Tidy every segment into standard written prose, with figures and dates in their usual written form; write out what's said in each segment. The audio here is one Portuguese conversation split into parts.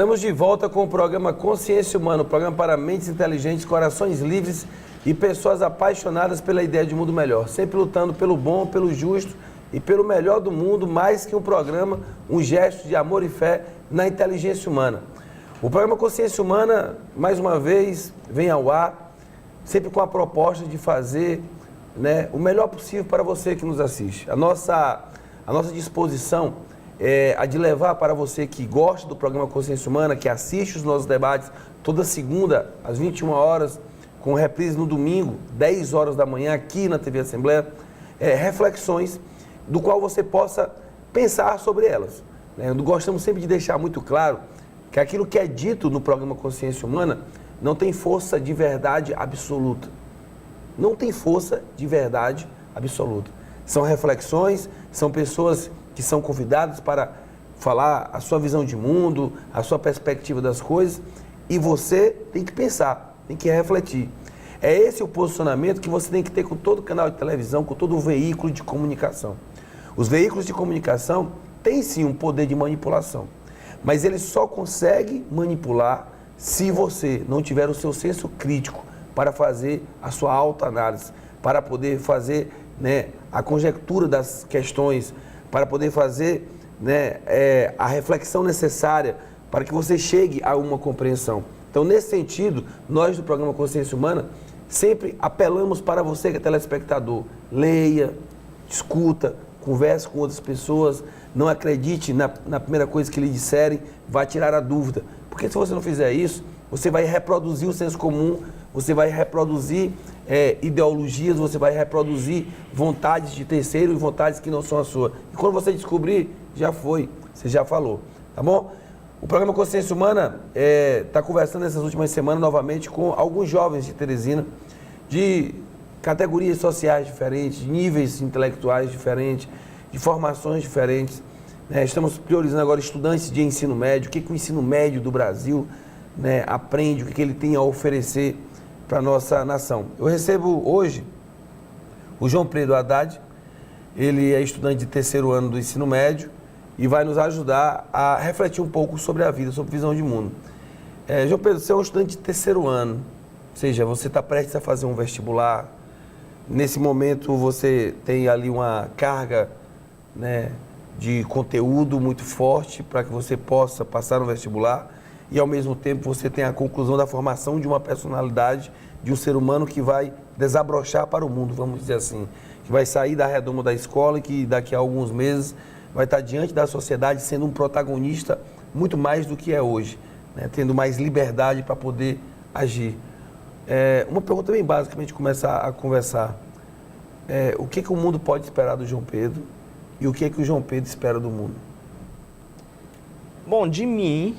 Estamos de volta com o programa Consciência Humana, o programa para mentes inteligentes, corações livres e pessoas apaixonadas pela ideia de um mundo melhor, sempre lutando pelo bom, pelo justo e pelo melhor do mundo, mais que um programa, um gesto de amor e fé na inteligência humana. O programa Consciência Humana, mais uma vez, vem ao ar, sempre com a proposta de fazer, o melhor possível para você que nos assiste. A nossa disposição é a de levar para você que gosta do programa Consciência Humana, que assiste os nossos debates toda segunda, às 21 horas, com reprise no domingo, 10 horas da manhã, aqui na TV Assembleia, reflexões do qual você possa pensar sobre elas. Gostamos sempre de deixar muito claro que aquilo que é dito no programa Consciência Humana não tem força de verdade absoluta. Não tem força de verdade absoluta. São reflexões, são pessoas que são convidadas para falar a sua visão de mundo, a sua perspectiva das coisas, e você tem que pensar, tem que refletir. É esse o posicionamento que você tem que ter com todo canal de televisão, com todo veículo de comunicação. Os veículos de comunicação têm sim um poder de manipulação, mas eles só conseguem manipular se você não tiver o seu senso crítico para fazer a sua autoanálise, para poder fazer a conjectura das questões, para poder fazer a reflexão necessária para que você chegue a uma compreensão. Então, nesse sentido, nós do programa Consciência Humana sempre apelamos para você que é telespectador. Leia, escuta, converse com outras pessoas, não acredite na primeira coisa que lhe disserem, vai tirar a dúvida. Porque se você não fizer isso, você vai reproduzir o senso comum, você vai reproduzir ideologias, você vai reproduzir vontades de terceiro e vontades que não são a sua. E quando você descobrir, já foi, você já falou, tá bom? O programa Consciência Humana está conversando nessas últimas semanas novamente com alguns jovens de Teresina, de categorias sociais diferentes, de níveis intelectuais diferentes, de formações diferentes. Estamos priorizando agora estudantes de ensino médio, o que o ensino médio do Brasil aprende, o que ele tem a oferecer para a nossa nação. Eu recebo hoje o João Pedro Haddad, ele é estudante de terceiro ano do ensino médio e vai nos ajudar a refletir um pouco sobre a vida, sobre visão de mundo. João Pedro, você é um estudante de terceiro ano, ou seja, você está prestes a fazer um vestibular. Nesse momento você tem ali uma carga de conteúdo muito forte para que você possa passar no vestibular e ao mesmo tempo você tem a conclusão da formação de uma personalidade, de um ser humano que vai desabrochar para o mundo, vamos dizer assim, que vai sair da redoma da escola e que daqui a alguns meses vai estar diante da sociedade sendo um protagonista muito mais do que é hoje, tendo mais liberdade para poder agir. Uma pergunta bem básica para a gente começar a conversar. O que o mundo pode esperar do João Pedro e o que o João Pedro espera do mundo? Bom, de mim,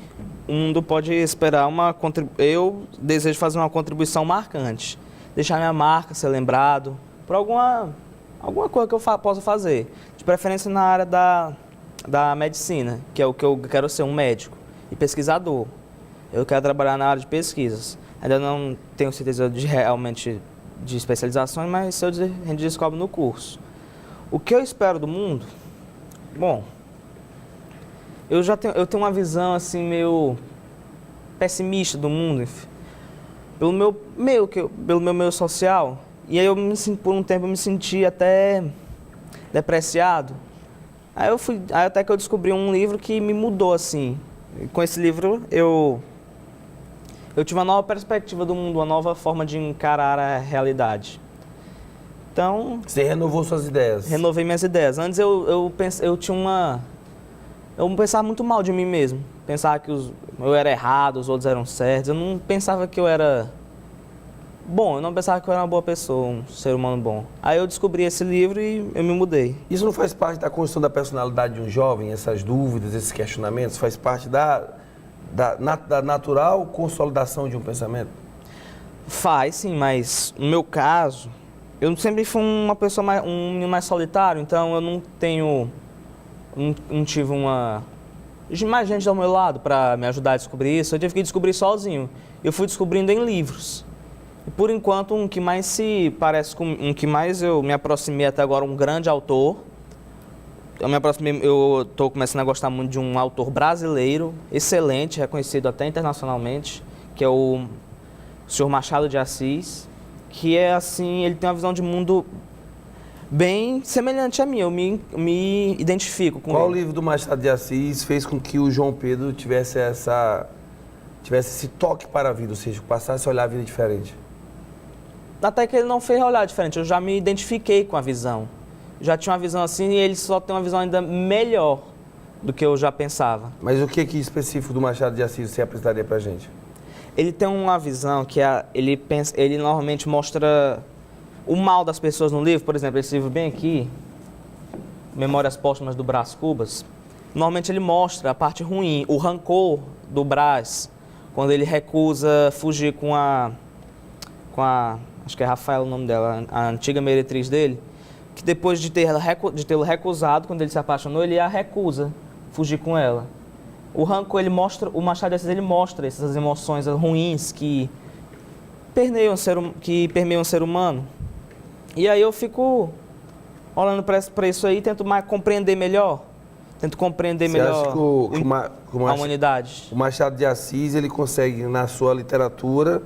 o mundo pode esperar eu desejo fazer uma contribuição marcante. Deixar minha marca, ser lembrado por alguma coisa que eu possa fazer. De preferência na área da medicina, que é o que eu quero ser, um médico e pesquisador. Eu quero trabalhar na área de pesquisas. Ainda não tenho certeza realmente de especializações, mas a gente descobre no curso. O que eu espero do mundo? Bom, eu tenho uma visão assim meio pessimista do mundo, pelo meu meio social. E aí por um tempo eu me senti até depreciado. Aí até que eu descobri um livro que me mudou assim. E com esse livro eu tive uma nova perspectiva do mundo, uma nova forma de encarar a realidade. Então... Você renovou suas ideias? Renovei minhas ideias. Antes eu pensava muito mal de mim mesmo. Pensava que eu era errado, os outros eram certos. Eu não pensava que eu era bom, eu não pensava que eu era uma boa pessoa, um ser humano bom. Aí eu descobri esse livro e eu me mudei. Isso não faz parte da construção da personalidade de um jovem? Essas dúvidas, esses questionamentos, faz parte da natural consolidação de um pensamento? Faz, sim, mas no meu caso, eu sempre fui uma pessoa um menino mais solitário, então eu não tive mais gente ao meu lado para me ajudar a descobrir isso. Eu tive que descobrir sozinho. Eu fui descobrindo em livros. E por enquanto, um que mais eu me aproximei até agora, um grande autor, Eu estou começando a gostar muito de um autor brasileiro, excelente, reconhecido até internacionalmente, que é o Senhor Machado de Assis, que é assim, ele tem uma visão de mundo bem semelhante à minha, eu me identifico com Qual ele. livro do Machado de Assis fez com que o João Pedro tivesse esse toque para a vida, ou seja, passasse a olhar a vida diferente? Até que ele não fez olhar diferente, eu já me identifiquei com a visão. Já tinha uma visão assim e ele só tem uma visão ainda melhor do que eu já pensava. Mas o que específico do Machado de Assis você apresentaria pra gente? Ele tem uma visão que ele normalmente mostra o mal das pessoas no livro. Por exemplo, esse livro bem aqui, Memórias Póstumas do Brás Cubas, normalmente ele mostra a parte ruim, o rancor do Brás, quando ele recusa fugir com a acho que é Rafaela o nome dela, a antiga meretriz dele, que depois de tê-lo recusado, quando ele se apaixonou, ele a recusa fugir com ela. O rancor, o Machado de Assis, ele mostra essas emoções ruins que permeiam o ser humano. E aí eu fico olhando para isso aí e tento compreender melhor. Tento compreender Você melhor acha que a humanidade. O Machado de Assis, ele consegue, na sua literatura,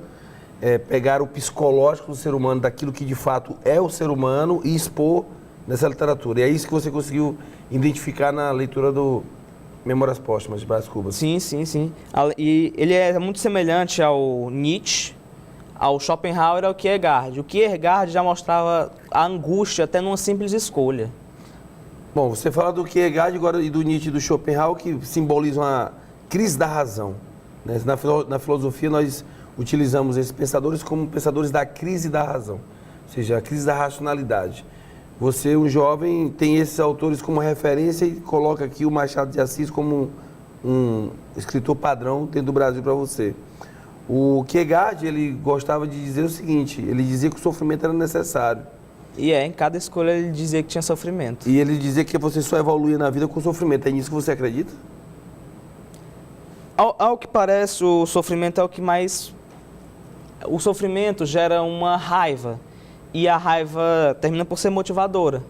pegar o psicológico do ser humano, daquilo que de fato é o ser humano, e expor nessa literatura. E é isso que você conseguiu identificar na leitura do Memórias Póstumas de Brás Cubas. Sim, sim, sim. E ele é muito semelhante ao Nietzsche, ao Schopenhauer e ao Kierkegaard. O Kierkegaard já mostrava a angústia até numa simples escolha. Bom, você fala do Kierkegaard agora e do Nietzsche e do Schopenhauer, que simbolizam a crise da razão, né? Na filosofia, nós utilizamos esses pensadores como pensadores da crise da razão, ou seja, a crise da racionalidade. Você, um jovem, tem esses autores como referência e coloca aqui o Machado de Assis como um escritor padrão dentro do Brasil para você. O Kierkegaard, ele gostava de dizer o seguinte, ele dizia que o sofrimento era necessário. E em cada escolha ele dizia que tinha sofrimento. E ele dizia que você só evoluía na vida com sofrimento. É nisso que você acredita? Ao que parece, o sofrimento é o que mais... O sofrimento gera uma raiva. E a raiva termina por ser motivadora.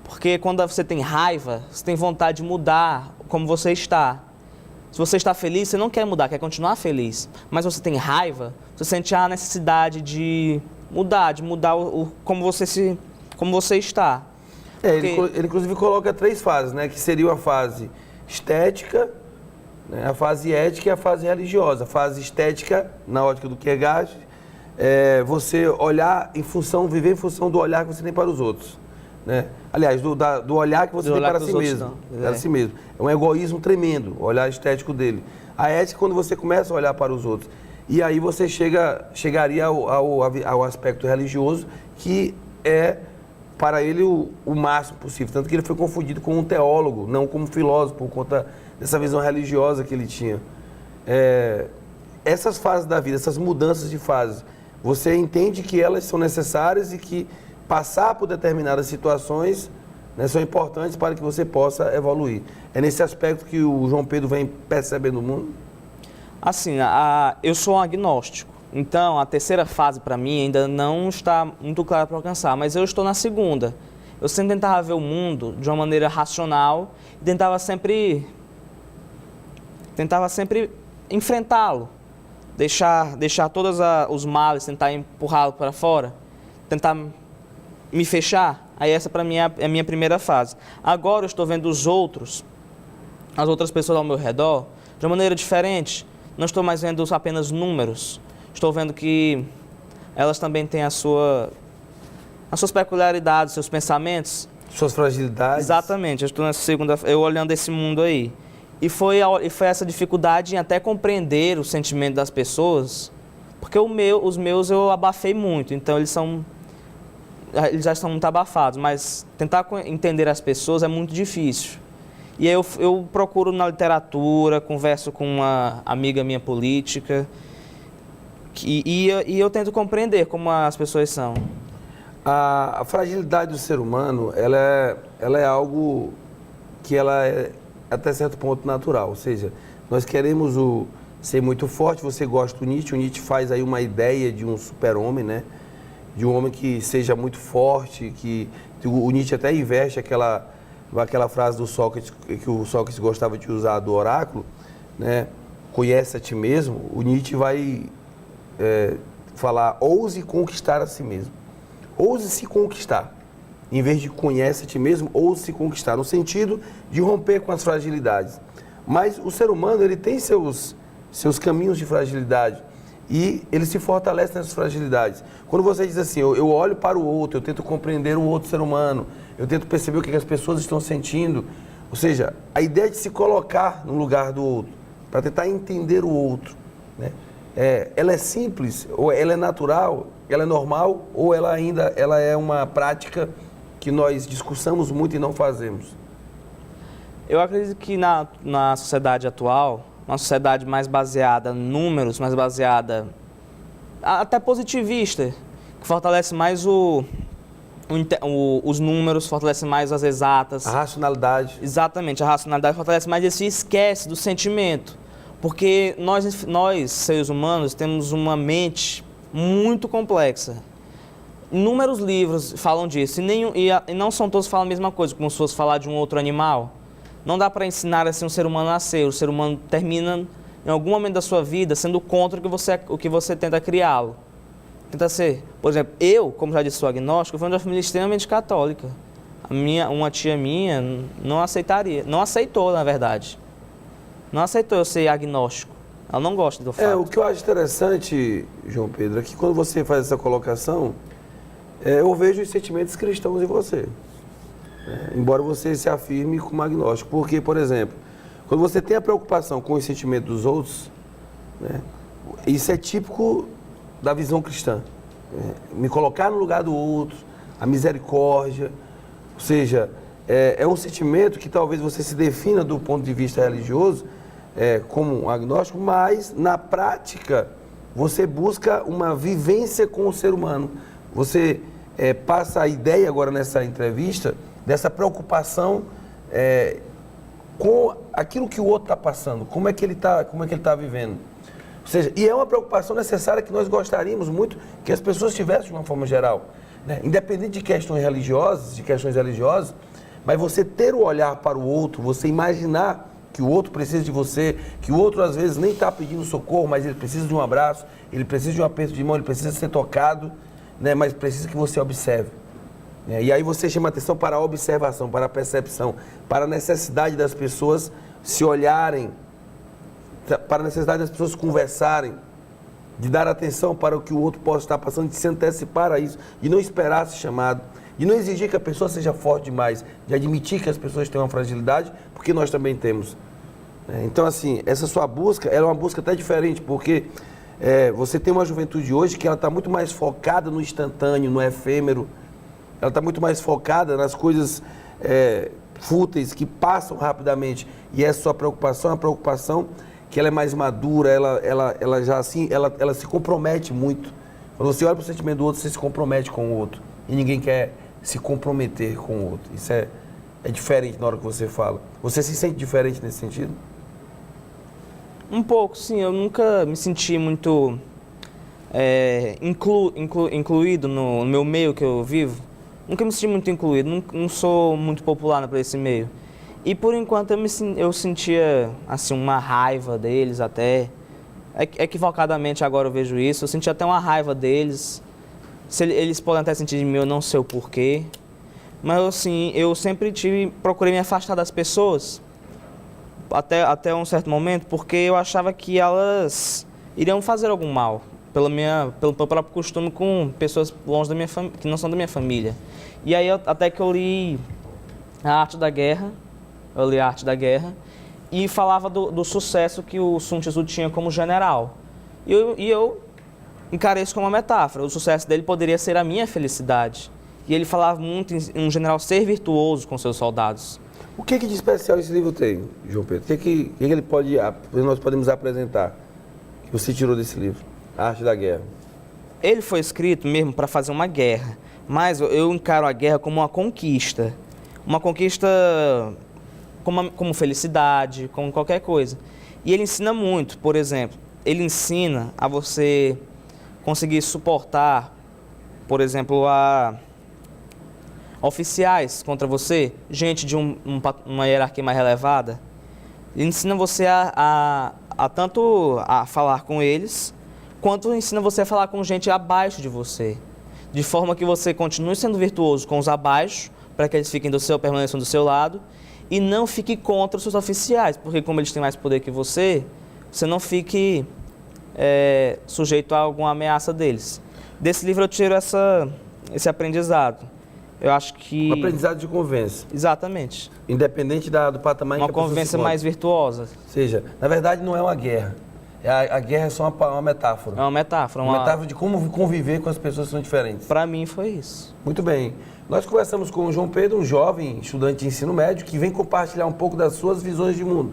Porque quando você tem raiva, você tem vontade de mudar como você está. Se você está feliz, você não quer mudar, quer continuar feliz. Mas você tem raiva, você sente a necessidade de mudar como você está. Ele inclusive coloca 3 fases, né? Que seria a fase estética, né? A fase ética e a fase religiosa. A fase estética, na ótica do Kierkegaard, você olhar viver em função do olhar que você tem para os outros, né? Aliás, do olhar que você tem para si mesmo. Para si mesmo. É um egoísmo tremendo, o olhar estético dele. A ética é quando você começa a olhar para os outros. E aí você chegaria ao aspecto religioso, que é, para ele, o máximo possível. Tanto que ele foi confundido com um teólogo, não como filósofo, por conta dessa visão religiosa que ele tinha. Essas fases da vida, essas mudanças de fase, você entende que elas são necessárias e que passar por determinadas situações, né, são importantes para que você possa evoluir. É nesse aspecto que o João Pedro vem percebendo o mundo? Assim, eu sou um agnóstico, então a terceira fase para mim ainda não está muito clara para alcançar, mas eu estou na segunda. Eu sempre tentava ver o mundo de uma maneira racional e tentava sempre enfrentá-lo, deixar todos os males, tentar empurrá-lo para fora, tentar me fechar. Aí essa para mim é a minha primeira fase. Agora eu estou vendo as outras pessoas ao meu redor de uma maneira diferente. Não estou mais vendo apenas números. Estou vendo que elas também têm as suas peculiaridades, seus pensamentos. Suas fragilidades. Exatamente. Eu estou nessa segunda, eu olhando esse mundo aí. E foi essa dificuldade em até compreender o sentimento das pessoas, porque os meus eu abafei muito, então eles já estão muito abafados, mas tentar entender as pessoas é muito difícil. E aí eu procuro na literatura, converso com uma amiga minha política, e eu tento compreender como as pessoas são. A fragilidade do ser humano, ela é algo que ela é até certo ponto natural, ou seja, nós queremos ser muito forte. Você gosta do Nietzsche, o Nietzsche faz aí uma ideia de um super-homem, né? De um homem que seja muito forte, que o Nietzsche até investe aquela frase do Sócrates, que o Sócrates gostava de usar do oráculo, né? Conhece a ti mesmo, o Nietzsche vai falar, ouse conquistar a si mesmo. Ouse se conquistar. Em vez de conhece a ti mesmo, ouse se conquistar, no sentido de romper com as fragilidades. Mas o ser humano, ele tem seus caminhos de fragilidade e ele se fortalece nessas fragilidades. Quando você diz assim, eu olho para o outro, eu tento compreender o outro ser humano, eu tento perceber o que as pessoas estão sentindo, ou seja, a ideia de se colocar no lugar do outro, para tentar entender o outro, né? Ela é simples, ou ela é natural, ela é normal, ou ela é uma prática que nós discussamos muito e não fazemos? Eu acredito que na sociedade atual, uma sociedade mais baseada em números, mais baseada até positivista, que fortalece mais os números, fortalece mais as exatas. A racionalidade. Exatamente, a racionalidade fortalece mais e se esquece do sentimento. Porque nós, seres humanos, temos uma mente muito complexa. Inúmeros livros falam disso, e não são todos que falam a mesma coisa, como se fosse falar de um outro animal. Não dá para ensinar assim um ser humano a ser. O ser humano termina, em algum momento da sua vida, sendo contra o que você tenta criá-lo. Tenta ser. Por exemplo, eu, como já disse, sou agnóstico, fui de uma família extremamente católica. Uma tia minha não aceitou, na verdade. Não aceitou eu ser agnóstico. Ela não gosta do fato. O que eu acho interessante, João Pedro, é que quando você faz essa colocação, eu vejo os sentimentos cristãos em você. Embora você se afirme como agnóstico. Porque, por exemplo, quando você tem a preocupação com os sentimentos dos outros, né, isso é típico da visão cristã. Me colocar no lugar do outro, a misericórdia, ou seja, é um sentimento que talvez você se defina do ponto de vista religioso como um agnóstico, mas na prática você busca uma vivência com o ser humano. Você passa a ideia agora nessa entrevista dessa preocupação com aquilo que o outro está passando, como é que ele está vivendo. Ou seja, e é uma preocupação necessária que nós gostaríamos muito que as pessoas tivessem de uma forma geral, né? Independente de questões religiosas, mas você ter o olhar para o outro, você imaginar que o outro precisa de você, que o outro às vezes nem está pedindo socorro, mas ele precisa de um abraço, ele precisa de um aperto de mão, ele precisa ser tocado, né? Mas precisa que você observe. E aí você chama atenção para a observação, para a percepção, para a necessidade das pessoas se olharem, para a necessidade das pessoas conversarem, de dar atenção para o que o outro possa estar passando, de se antecipar a isso, de não esperar ser chamado, de não exigir que a pessoa seja forte demais, de admitir que as pessoas têm uma fragilidade, porque nós também temos. Então, assim, essa sua busca, ela é uma busca até diferente, porque você tem uma juventude hoje que ela está muito mais focada no instantâneo, no efêmero, ela está muito mais focada nas coisas fúteis, que passam rapidamente, e essa sua preocupação é uma preocupação que ela é mais madura, ela já assim, ela se compromete muito. Quando você olha para o sentimento do outro, você se compromete com o outro, e ninguém quer se comprometer com o outro. Isso é diferente na hora que você fala. Você se sente diferente nesse sentido? Um pouco, sim. Eu nunca me senti muito incluído no meu meio que eu vivo. Nunca me senti muito incluído, não sou muito popular por esse meio. E por enquanto eu sentia assim, uma raiva deles até. Equivocadamente agora eu vejo isso. Eu sentia até uma raiva deles. Eles podem até sentir de mim, eu não sei o porquê. Mas assim, eu sempre procurei me afastar das pessoas. Até um certo momento, porque eu achava que elas iriam fazer algum mal. Pelo próprio costume com pessoas longe da minha que não são da minha família. E aí até que eu li a Arte da Guerra, e falava do sucesso que o Sun Tzu tinha como general. E eu encarei isso como uma metáfora. O sucesso dele poderia ser a minha felicidade. E ele falava muito em um general ser virtuoso com seus soldados. O que de especial esse livro tem, João Pedro? O que nós podemos apresentar que você tirou desse livro? A Arte da Guerra. Ele foi escrito mesmo para fazer uma guerra, mas eu encaro a guerra como uma conquista. Uma conquista como felicidade, como qualquer coisa. E ele ensina muito, por exemplo, ele ensina a você conseguir suportar, por exemplo, oficiais contra você, gente de uma hierarquia mais elevada. Ensina você tanto a falar com eles, quanto ensina você a falar com gente abaixo de você. De forma que você continue sendo virtuoso com os abaixo, para que eles permaneçam do seu lado, e não fique contra os seus oficiais, porque como eles têm mais poder que você não fique sujeito a alguma ameaça deles. Desse livro eu tiro esse aprendizado. Eu acho que... Um aprendizado de convivência. Exatamente. Independente do patamar em que a pessoa se Uma convivência encontra. mais virtuosa. Ou seja, na verdade não é uma guerra. A guerra é só uma metáfora. É uma metáfora. Uma metáfora de como conviver com as pessoas que são diferentes. Para mim foi isso. Muito bem. Nós conversamos com o João Pedro, um jovem estudante de ensino médio, que vem compartilhar um pouco das suas visões de mundo.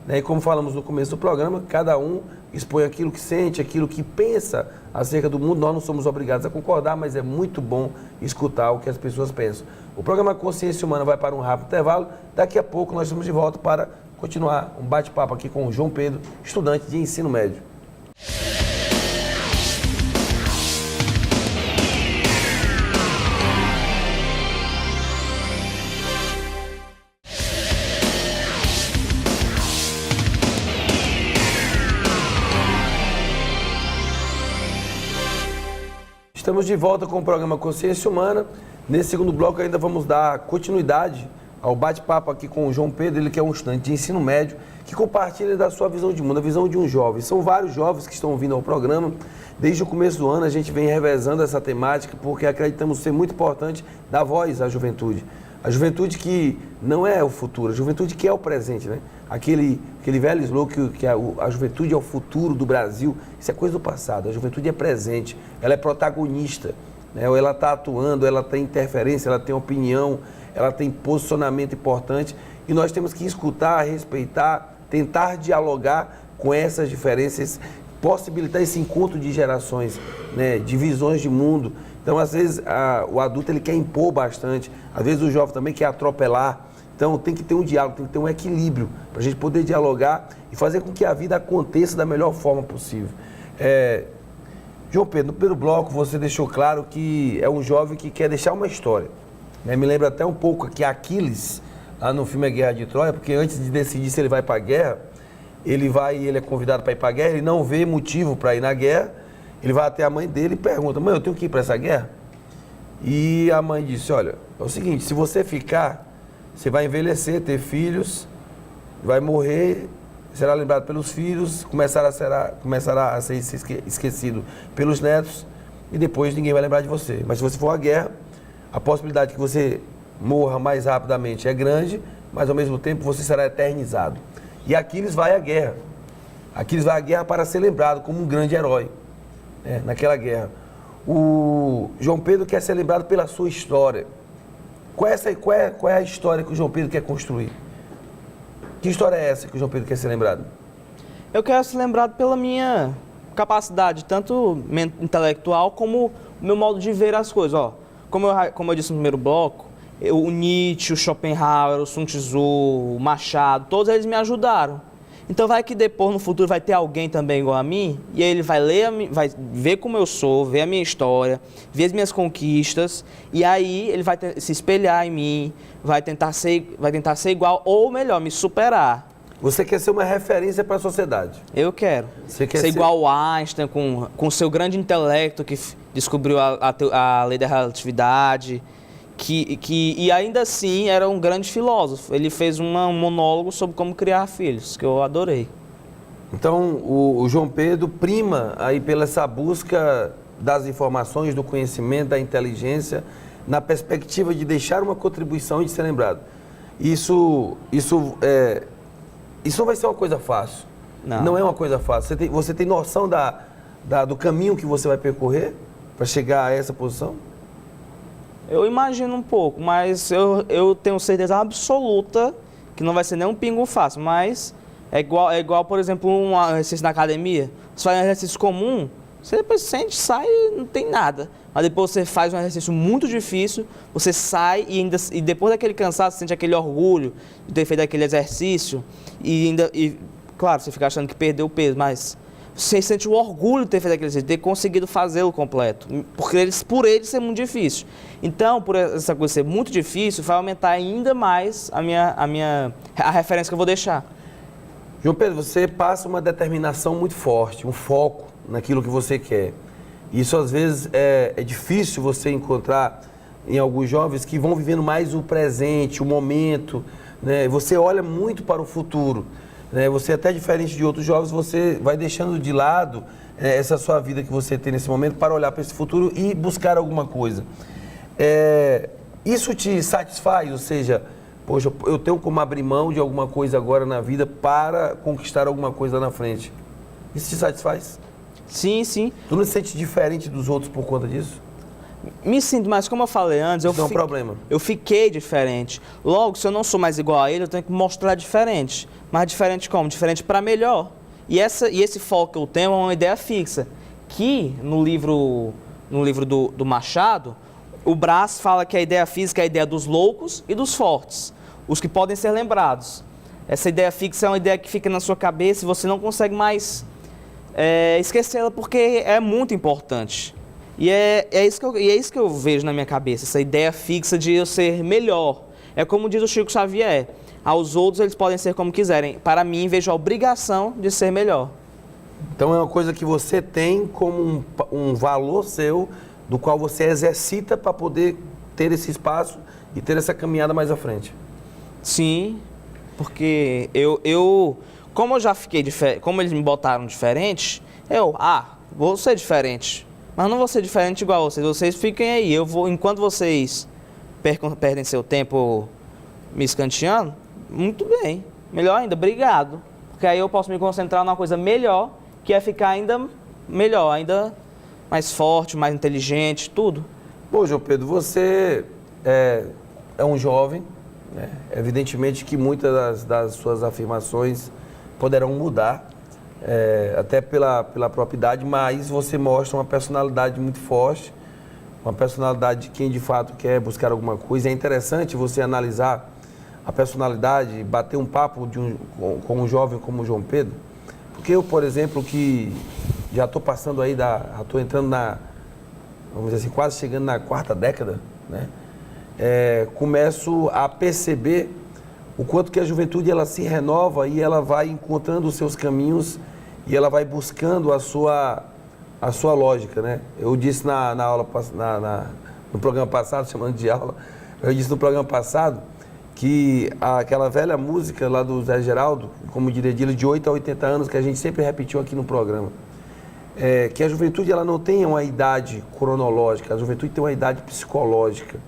E como falamos no começo do programa, cada um expõe aquilo que sente, aquilo que pensa acerca do mundo. Nós não somos obrigados a concordar, mas é muito bom escutar o que as pessoas pensam. O programa Consciência Humana vai para um rápido intervalo. Daqui a pouco nós estamos de volta para continuar um bate-papo aqui com o João Pedro, estudante de ensino médio. Estamos de volta com o programa Consciência Humana. Nesse segundo bloco ainda vamos dar continuidade ao bate-papo aqui com o João Pedro, ele que é um estudante de ensino médio, que compartilha da sua visão de mundo, a visão de um jovem. São vários jovens que estão vindo ao programa. Desde o começo do ano a gente vem revezando essa temática, porque acreditamos ser muito importante dar voz à juventude. A juventude que não é o futuro, a juventude que é o presente, né? Aquele velho slogan que a juventude é o futuro do Brasil, isso é coisa do passado. A juventude é presente, ela é protagonista, né? Ela está atuando, ela tem interferência, ela tem opinião, ela tem posicionamento importante e nós temos que escutar, respeitar, tentar dialogar com essas diferenças, possibilitar esse encontro de gerações, né? De visões de mundo. Então, às vezes, o adulto ele quer impor bastante, às vezes o jovem também quer atropelar. Então, tem que ter um diálogo, tem que ter um equilíbrio para a gente poder dialogar e fazer com que a vida aconteça da melhor forma possível. João Pedro, no primeiro bloco você deixou claro que é um jovem que quer deixar uma história. Né? Me lembra até um pouco que Aquiles, lá no filme A Guerra de Troia, porque antes de decidir se ele vai para a guerra, ele é convidado para ir para a guerra, ele não vê motivo para ir na guerra, ele vai até a mãe dele e pergunta: mãe, eu tenho que ir para essa guerra? E a mãe disse: olha, é o seguinte, se você ficar, você vai envelhecer, ter filhos, vai morrer, será lembrado pelos filhos, começará a ser esquecido pelos netos e depois ninguém vai lembrar de você. Mas se você for à guerra, a possibilidade que você morra mais rapidamente é grande, mas ao mesmo tempo você será eternizado. E Aquiles vai à guerra. Aquiles vai à guerra para ser lembrado como um grande herói, né, naquela guerra. O João Pedro quer ser lembrado pela sua história. Qual é a história que o João Pedro quer construir? Que história é essa que o João Pedro quer ser lembrado? Eu quero ser lembrado pela minha capacidade, tanto intelectual como o meu modo de ver as coisas. Ó, como eu disse no primeiro bloco, o Nietzsche, o Schopenhauer, o Sun Tzu, o Machado, todos eles me ajudaram. Então vai que depois, no futuro, vai ter alguém também igual a mim, e aí ele vai vai ver como eu sou, ver a minha história, ver as minhas conquistas, e aí ele vai se espelhar em mim, vai tentar ser igual, ou melhor, me superar. Você quer ser uma referência para a sociedade? Eu quero. Você quer ser igual o Einstein, com seu grande intelecto que descobriu a lei da relatividade, e ainda assim era um grande filósofo. Ele fez um monólogo sobre como criar filhos, que eu adorei. Então, o João Pedro prima aí pela essa busca das informações, do conhecimento, da inteligência, na perspectiva de deixar uma contribuição e de ser lembrado. Isso não vai ser uma coisa fácil. Não é uma coisa fácil. Você tem noção do caminho que você vai percorrer para chegar a essa posição? Eu imagino um pouco, mas eu tenho certeza absoluta que não vai ser nem um pingo fácil, mas é igual, por exemplo, um exercício na academia. Você faz um exercício comum, você depois sente, sai e não tem nada. Mas depois você faz um exercício muito difícil, você sai e depois daquele cansaço, você sente aquele orgulho de ter feito aquele exercício. E claro, você fica achando que perdeu o peso, mas Você sente o orgulho de ter feito aquele exercício, de ter conseguido fazê-lo completo. Porque por ele ser muito difícil. Então, por essa coisa ser muito difícil, vai aumentar ainda mais a referência que eu vou deixar. João Pedro, você passa uma determinação muito forte, um foco naquilo que você quer. Isso, às vezes, é difícil você encontrar em alguns jovens que vão vivendo mais o presente, o momento, né? Você olha muito para o futuro. Você, até diferente de outros jovens, você vai deixando de lado essa sua vida que você tem nesse momento para olhar para esse futuro e buscar alguma coisa. Isso te satisfaz? Ou seja, poxa, eu tenho como abrir mão de alguma coisa agora na vida para conquistar alguma coisa na frente. Isso te satisfaz? Sim, sim. Tu não se sente diferente dos outros por conta disso? Me sinto, mas como eu falei antes, Isso não é um problema. Eu fiquei diferente. Logo, se eu não sou mais igual a ele, eu tenho que mostrar diferente. Mas diferente como? Diferente para melhor. E esse foco que eu tenho é uma ideia fixa. Que no livro do Machado, o Brás fala que a ideia física é a ideia dos loucos e dos fortes, os que podem ser lembrados. Essa ideia fixa é uma ideia que fica na sua cabeça e você não consegue mais esquecê-la porque é muito importante. E é isso que eu vejo na minha cabeça, essa ideia fixa de eu ser melhor. É como diz o Chico Xavier, aos outros eles podem ser como quiserem, para mim vejo a obrigação de ser melhor. Então é uma coisa que você tem como um valor seu, do qual você exercita para poder ter esse espaço e ter essa caminhada mais à frente. Sim, porque como eu já fiquei diferente, como eles me botaram diferente, vou ser diferente. Mas não vou ser diferente igual a vocês. Vocês fiquem aí. Enquanto vocês perdem seu tempo me escanteando, muito bem. Melhor ainda, obrigado. Porque aí eu posso me concentrar numa coisa melhor, que é ficar ainda melhor, ainda mais forte, mais inteligente, tudo. Bom, João Pedro, você é um jovem, né? Evidentemente que muitas das suas afirmações poderão mudar. Até pela própria idade, mas você mostra uma personalidade muito forte, uma personalidade de quem de fato quer buscar alguma coisa. É interessante você analisar a personalidade, bater um papo com um jovem como o João Pedro, porque eu, por exemplo, que já estou passando aí, estou entrando vamos dizer assim, quase chegando na 4ª década, né? Começo a perceber o quanto que a juventude ela se renova e ela vai encontrando os seus caminhos e ela vai buscando a sua lógica, né? Eu disse no programa passado, chamando de aula, eu disse no programa passado que aquela velha música lá do Zé Geraldo, como diria ele, de 8 a 80 anos, que a gente sempre repetiu aqui no programa, que a juventude ela não tem uma idade cronológica, a juventude tem uma idade psicológica.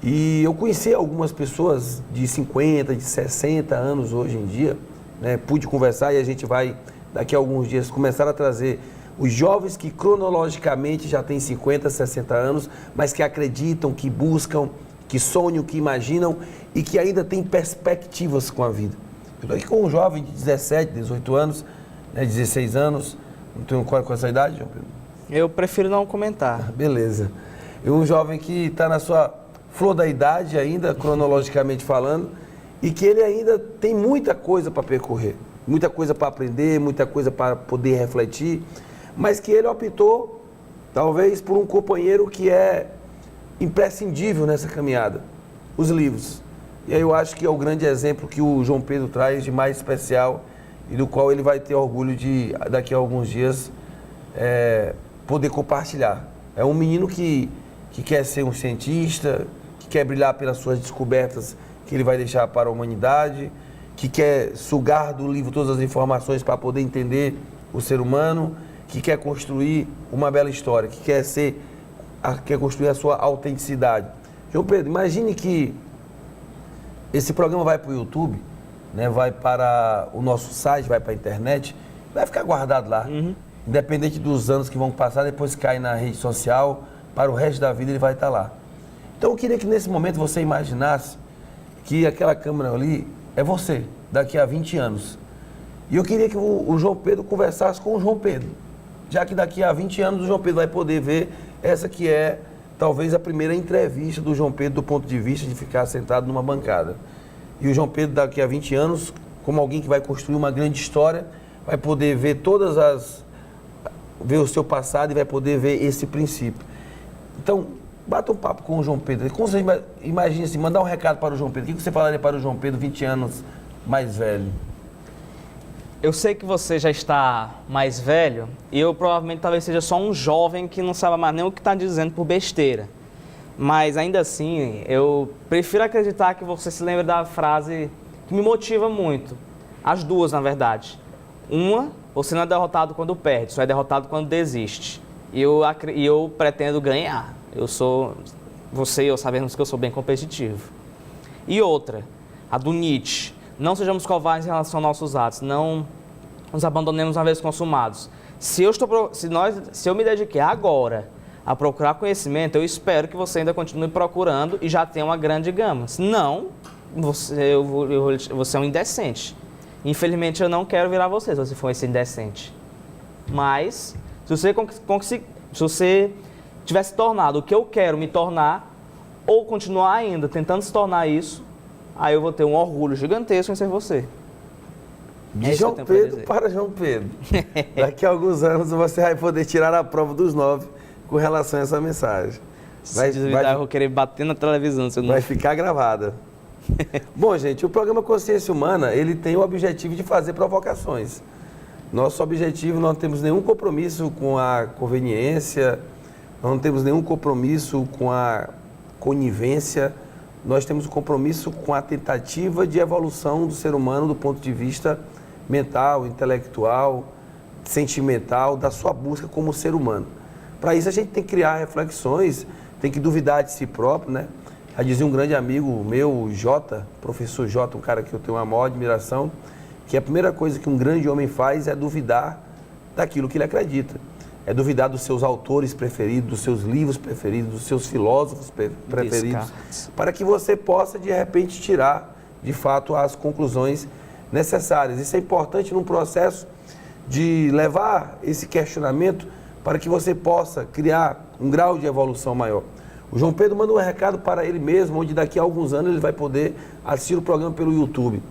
E eu conheci algumas pessoas de 50, de 60 anos hoje em dia, né? Pude conversar e a gente vai, daqui a alguns dias, começar a trazer os jovens que cronologicamente já têm 50, 60 anos, mas que acreditam, que buscam, que sonham, que imaginam e que ainda têm perspectivas com a vida. Eu estou aqui com um jovem de 17, 18 anos, né? 16 anos, não tenho qual com essa idade, João Pedro? Eu prefiro não comentar. Beleza. E um jovem que está na sua flor da idade ainda, cronologicamente falando, e que ele ainda tem muita coisa para percorrer, muita coisa para aprender, muita coisa para poder refletir, mas que ele optou, talvez, por um companheiro que é imprescindível nessa caminhada, os livros. E aí eu acho que é o grande exemplo que o João Pedro traz de mais especial e do qual ele vai ter orgulho de, daqui a alguns dias, poder compartilhar. É um menino que quer ser um cientista, que quer brilhar pelas suas descobertas que ele vai deixar para a humanidade, que quer sugar do livro todas as informações para poder entender o ser humano, que quer construir uma bela história, que quer construir a sua autenticidade. João Pedro, imagine que esse programa vai para o YouTube, né, vai para o nosso site, vai para a internet, vai ficar guardado lá. Independente dos anos que vão passar, depois cai na rede social, para o resto da vida ele vai estar lá. Então eu queria que nesse momento você imaginasse que aquela câmera ali é você, daqui a 20 anos. E eu queria que o João Pedro conversasse com o João Pedro, já que daqui a 20 anos o João Pedro vai poder ver essa que é talvez a primeira entrevista do João Pedro do ponto de vista de ficar sentado numa bancada. E o João Pedro daqui a 20 anos, como alguém que vai construir uma grande história, vai poder ver todas as ver o seu passado e vai poder ver esse princípio. Então, bata um papo com o João Pedro. Como você imagina assim, mandar um recado para o João Pedro? O que você falaria para o João Pedro, 20 anos mais velho? Eu sei que você já está mais velho e eu provavelmente talvez seja só um jovem que não sabe mais nem o que está dizendo por besteira. Mas ainda assim, eu prefiro acreditar que você se lembre da frase que me motiva muito. As duas, na verdade. Uma, você não é derrotado quando perde, só é derrotado quando desiste. E eu pretendo ganhar. Você e eu sabemos que eu sou bem competitivo. E outra, a do Nietzsche. Não sejamos covardes em relação aos nossos atos, não nos abandonemos uma vez consumados. Se eu me dediquei agora a procurar conhecimento, eu espero que você ainda continue procurando e já tenha uma grande gama. Senão, você é um indecente. Infelizmente, eu não quero virar você se você for esse indecente. Mas, se você tivesse tornado o que eu quero me tornar, ou continuar ainda tentando se tornar isso, aí eu vou ter um orgulho gigantesco em ser você. De João Pedro para João Pedro. Daqui a alguns anos você vai poder tirar a prova dos 9 com relação a essa mensagem. Se duvidar, eu vou querer bater na televisão. Vai ficar gravada. Bom, gente, o programa Consciência Humana, ele tem o objetivo de fazer provocações. Nosso objetivo, nós não temos nenhum compromisso com a conveniência, nós não temos nenhum compromisso com a conivência, nós temos um compromisso com a tentativa de evolução do ser humano do ponto de vista mental, intelectual, sentimental, da sua busca como ser humano. Para isso a gente tem que criar reflexões, tem que duvidar de si próprio, né? Já dizia um grande amigo meu, Jota, professor Jota, um cara que eu tenho uma maior admiração, que a primeira coisa que um grande homem faz é duvidar daquilo que ele acredita. É duvidar dos seus autores preferidos, dos seus livros preferidos, dos seus filósofos preferidos, para que você possa, de repente, tirar, de fato, as conclusões necessárias. Isso é importante num processo de levar esse questionamento para que você possa criar um grau de evolução maior. O João Pedro manda um recado para ele mesmo, onde daqui a alguns anos ele vai poder assistir o programa pelo YouTube.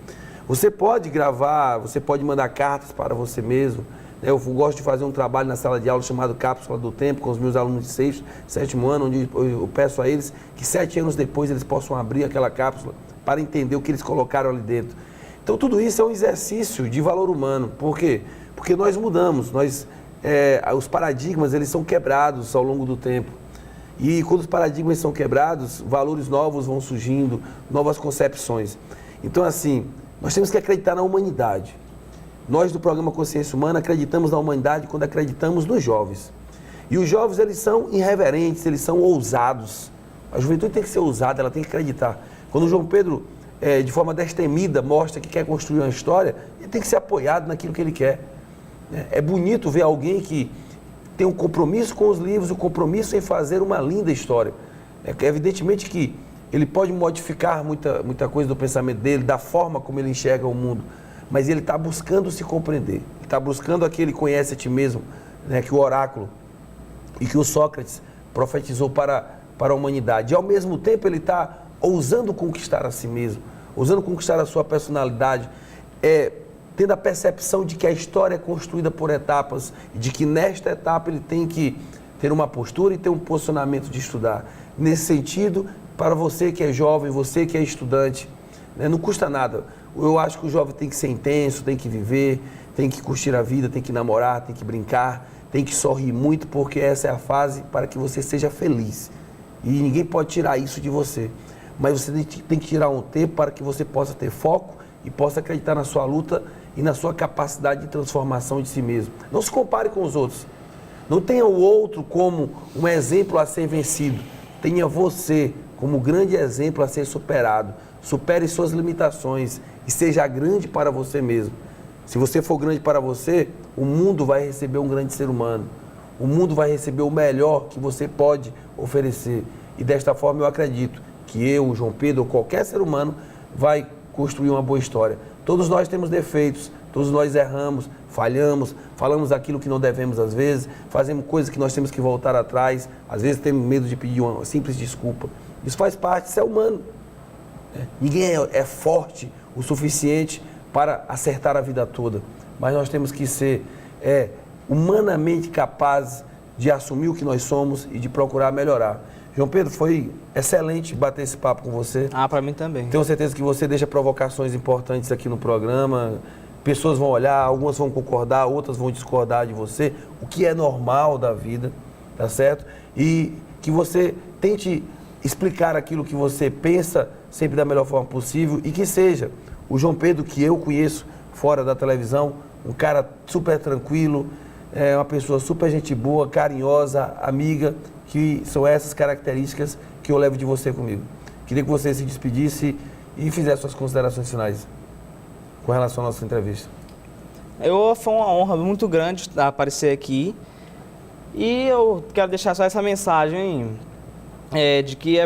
Você pode gravar, você pode mandar cartas para você mesmo. Eu gosto de fazer um trabalho na sala de aula chamado Cápsula do Tempo, com os meus alunos de 6º, 7º ano, onde eu peço a eles que 7 anos depois eles possam abrir aquela cápsula para entender o que eles colocaram ali dentro. Então tudo isso é um exercício de valor humano. Por quê? Porque nós mudamos, os paradigmas eles são quebrados ao longo do tempo. E quando os paradigmas são quebrados, valores novos vão surgindo, novas concepções. Então assim, nós temos que acreditar na humanidade. Nós do programa Consciência Humana acreditamos na humanidade quando acreditamos nos jovens. E os jovens, eles são irreverentes, eles são ousados. A juventude tem que ser ousada, ela tem que acreditar. Quando o João Pedro, de forma destemida, mostra que quer construir uma história, ele tem que ser apoiado naquilo que ele quer. É bonito ver alguém que tem um compromisso com os livros, um compromisso em fazer uma linda história. Evidentemente que ele pode modificar muita coisa do pensamento dele, da forma como ele enxerga o mundo, mas ele está buscando se compreender, ele está buscando aquele conhece a ti mesmo, né, que o oráculo e que o Sócrates profetizou para a humanidade. E ao mesmo tempo ele está ousando conquistar a si mesmo, ousando conquistar a sua personalidade, tendo a percepção de que a história é construída por etapas e de que nesta etapa ele tem que ter uma postura e ter um posicionamento de estudar. Nesse sentido, para você que é jovem, você que é estudante, né, não custa nada. Eu acho que o jovem tem que ser intenso, tem que viver, tem que curtir a vida, tem que namorar, tem que brincar, tem que sorrir muito, porque essa é a fase para que você seja feliz. E ninguém pode tirar isso de você. Mas você tem que tirar um tempo para que você possa ter foco e possa acreditar na sua luta e na sua capacidade de transformação de si mesmo. Não se compare com os outros. Não tenha o outro como um exemplo a ser vencido. Tenha você como grande exemplo a ser superado. Supere suas limitações e seja grande para você mesmo. Se você for grande para você, o mundo vai receber um grande ser humano. O mundo vai receber o melhor que você pode oferecer. E desta forma eu acredito que eu, o João Pedro, ou qualquer ser humano, vai construir uma boa história. Todos nós temos defeitos, todos nós erramos, falhamos, falamos aquilo que não devemos às vezes, fazemos coisas que nós temos que voltar atrás, às vezes temos medo de pedir uma simples desculpa. Isso faz parte, isso é humano. Ninguém é forte o suficiente para acertar a vida toda, mas nós temos que ser humanamente capazes de assumir o que nós somos e de procurar melhorar. João Pedro, foi excelente bater esse papo com você. Para mim também. Tenho certeza que você deixa provocações importantes aqui no programa. Pessoas vão olhar, algumas vão concordar, outras vão discordar de você, o que é normal da vida, tá certo? E que você tente explicar aquilo que você pensa sempre da melhor forma possível e que seja o João Pedro que eu conheço fora da televisão, um cara super tranquilo, uma pessoa super gente boa, carinhosa, amiga, que são essas características que eu levo de você comigo. Queria que você se despedisse e fizesse suas considerações finais com relação à nossa entrevista. Foi uma honra muito grande aparecer aqui e eu quero deixar só essa mensagem de que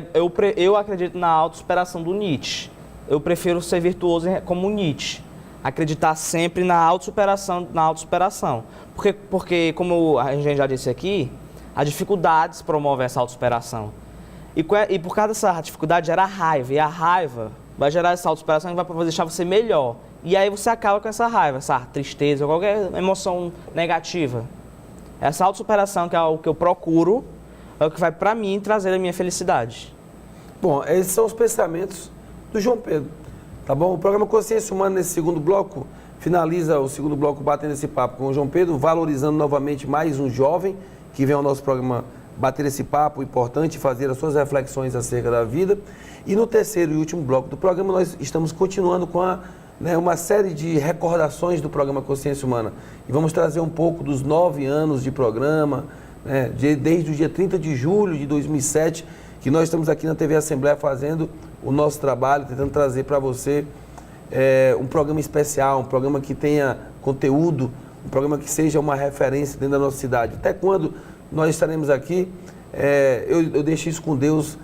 eu acredito na autossuperação do Nietzsche. Eu prefiro ser virtuoso como Nietzsche, acreditar sempre na autossuperação. Porque, como a gente já disse aqui, as dificuldades promovem essa autossuperação. E por causa dessa dificuldade gera raiva, e a raiva vai gerar essa autossuperação que vai deixar você melhor. E aí você acaba com essa raiva, essa tristeza, ou qualquer emoção negativa. Essa autossuperação que é o que eu procuro, é o que vai para mim trazer a minha felicidade. Bom, esses são os pensamentos do João Pedro, tá bom? O programa Consciência Humana nesse segundo bloco finaliza o segundo bloco batendo esse papo com o João Pedro, valorizando novamente mais um jovem que vem ao nosso programa bater esse papo importante, fazer as suas reflexões acerca da vida. E no terceiro e último bloco do programa nós estamos continuando com uma série de recordações do programa Consciência Humana. E vamos trazer um pouco dos 9 anos de programa, desde o dia 30 de julho de 2007, que nós estamos aqui na TV Assembleia fazendo o nosso trabalho, tentando trazer para você um programa especial, um programa que tenha conteúdo, um programa que seja uma referência dentro da nossa cidade. Até quando nós estaremos aqui, eu deixo isso com Deus,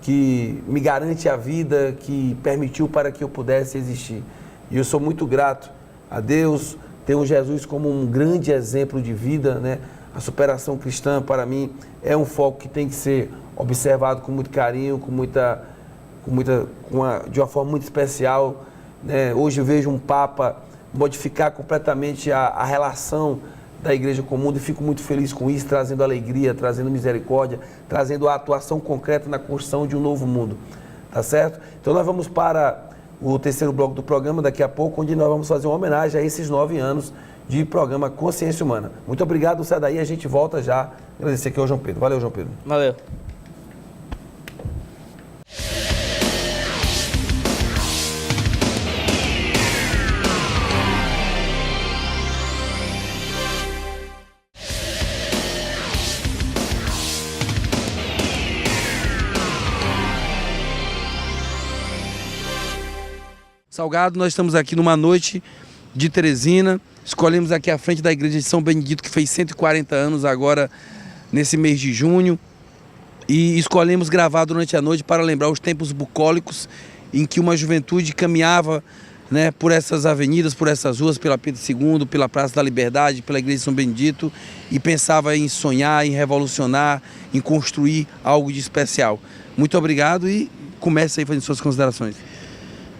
que me garante a vida, que permitiu para que eu pudesse existir. E eu sou muito grato a Deus, tenho Jesus como um grande exemplo de vida, A superação cristã, para mim, é um foco que tem que ser observado com muito carinho, de uma forma muito especial. Hoje eu vejo um Papa modificar completamente a relação da Igreja com o mundo e fico muito feliz com isso, trazendo alegria, trazendo misericórdia, trazendo a atuação concreta na construção de um novo mundo, tá certo? Então nós vamos para o terceiro bloco do programa daqui a pouco, onde nós vamos fazer uma homenagem a esses 9 anos de programa Consciência Humana. Muito obrigado, sai daí, a gente volta já. Agradecer aqui ao João Pedro. Valeu, João Pedro. Valeu. Salgado, nós estamos aqui numa noite de Teresina, escolhemos aqui à frente da igreja de São Benedito, que fez 140 anos agora, nesse mês de junho, e escolhemos gravar durante a noite para lembrar os tempos bucólicos em que uma juventude caminhava por essas avenidas, por essas ruas, pela Pedro II, pela Praça da Liberdade, pela igreja de São Benedito, e pensava em sonhar, em revolucionar, em construir algo de especial. Muito obrigado e comece aí fazendo suas considerações.